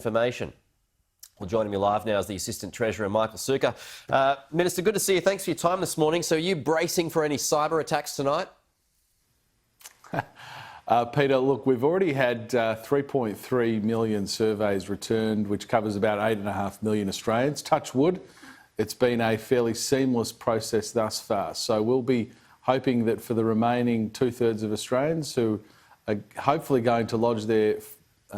information. Well, joining me live now is the Assistant Treasurer, Michael Sukkar. Minister, good to see you. Thanks for your time this morning. So are you bracing for any cyber attacks tonight? Peter, look, we've already had 3.3 million surveys returned, which covers about 8.5 million Australians. Touch wood, it's been a fairly seamless process thus far. So we'll be hoping that for the remaining 2/3 of Australians who are hopefully going to lodge their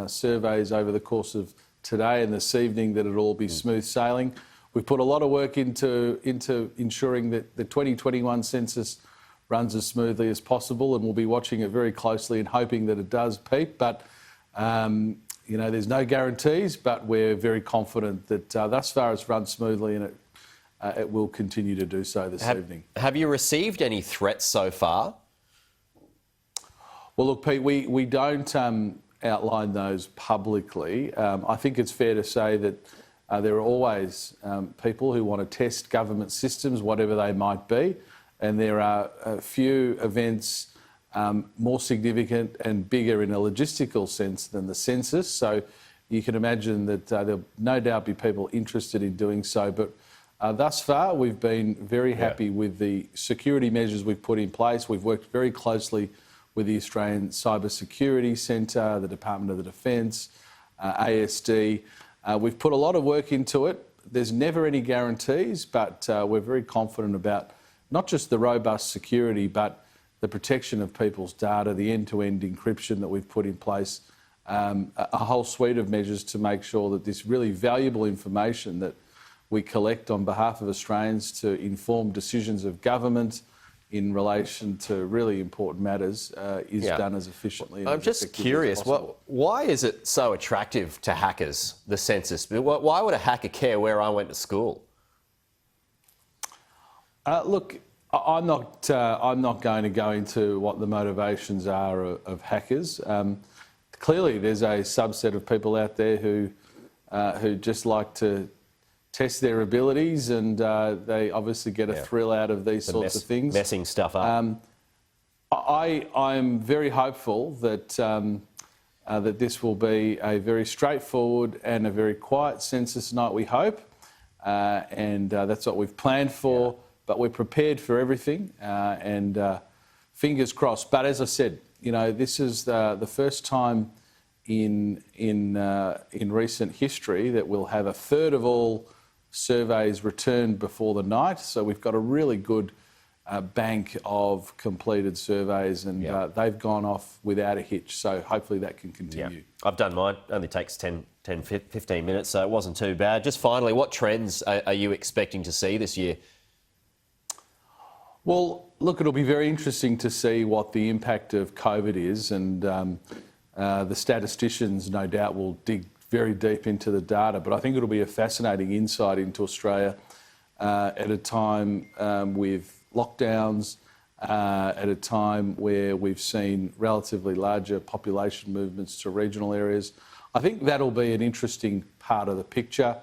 surveys over the course of today and this evening, that it'll all be smooth sailing. We've put a lot of work into ensuring that the 2021 census runs as smoothly as possible, and we'll be watching it very closely and hoping that it does, Pete. But, you know, there's no guarantees, but we're very confident that thus far it's run smoothly, and it will continue to do so this evening. Have you received any threats so far? Well, look, Pete, we don't outline those publicly. I think it's fair to say that there are always people who want to test government systems, whatever they might be, and there are a few events more significant and bigger in a logistical sense than the census. So you can imagine that there'll no doubt be people interested in doing so. But thus far, we've been very happy with the security measures we've put in place. We've worked very closely with the Australian Cyber Security Centre, the Department of the Defence, ASD. We've put a lot of work into it. There's never any guarantees, but we're very confident about not just the robust security, but the protection of people's data, the end-to-end encryption that we've put in place, a whole suite of measures to make sure that this really valuable information that we collect on behalf of Australians to inform decisions of government in relation to really important matters is done as efficiently and I'm just curious, why is it so attractive to hackers, the census? Why would a hacker care where I went to school? Look, I'm not going to go into what the motivations are of hackers. Clearly, there's a subset of people out there who just like to test their abilities, and they obviously get a thrill out of these sorts of things. Messing stuff up. I'm very hopeful that that this will be a very straightforward and a very quiet census night, we hope, and that's what we've planned for. But we're prepared for everything, and fingers crossed. But as I said, you know, this is the first time in recent history that we'll have 1/3 of all surveys returned before the night. So we've got a really good bank of completed surveys, and they've gone off without a hitch. So hopefully that can continue. I've done mine. It only takes 10, 15 minutes, so it wasn't too bad. Just finally, what trends are you expecting to see this year? Well, look, it'll be very interesting to see what the impact of COVID is, and the statisticians no doubt will dig very deep into the data, but I think it'll be a fascinating insight into Australia at a time with lockdowns, at a time where we've seen relatively larger population movements to regional areas. I think that'll be an interesting part of the picture,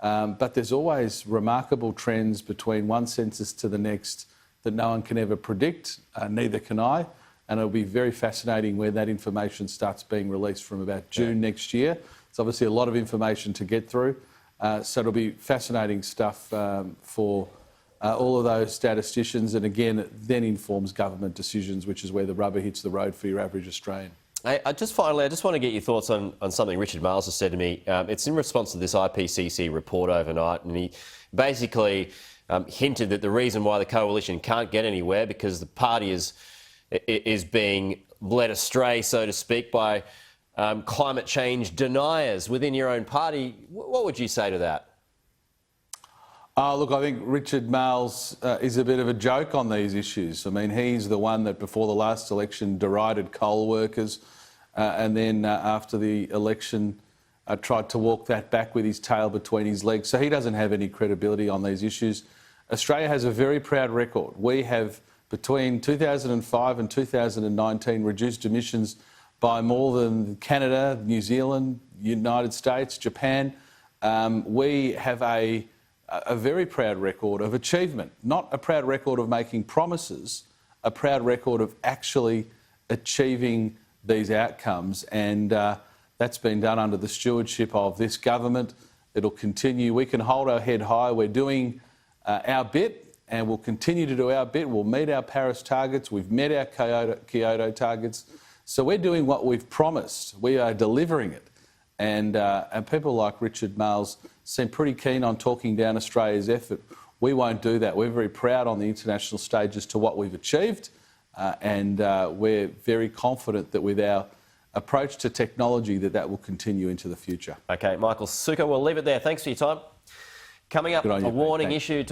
but there's always remarkable trends between one census to the next that no one can ever predict, neither can I, and it'll be very fascinating when that information starts being released from about June next year. It's obviously a lot of information to get through, so it'll be fascinating stuff for all of those statisticians, and again, it then informs government decisions, which is where the rubber hits the road for your average Australian. Hey, finally, I just want to get your thoughts on something Richard Marles has said to me. It's in response to this IPCC report overnight, and he basically hinted that the reason why the coalition can't get anywhere because the party is being led astray, so to speak, by climate change deniers within your own party. What would you say to that? Look, I think Richard Marles is a bit of a joke on these issues. I mean, he's the one that before the last election derided coal workers and then after the election tried to walk that back with his tail between his legs. So he doesn't have any credibility on these issues. Australia has a very proud record. We have, between 2005 and 2019, reduced emissions by more than Canada, New Zealand, United States, Japan. We have a very proud record of achievement, not a proud record of making promises, a proud record of actually achieving these outcomes. And That's been done under the stewardship of this government. It'll continue. We can hold our head high. We're doing our bit, and we'll continue to do our bit. We'll meet our Paris targets. We've met our Kyoto targets. So we're doing what we've promised. We are delivering it. And people like Richard Marles seem pretty keen on talking down Australia's effort. We won't do that. We're very proud on the international stage as to what we've achieved, and we're very confident that with our approach to technology that will continue into the future. Okay, Michael Sukkar, we'll leave it there. Thanks for your time. Coming up, a warning issued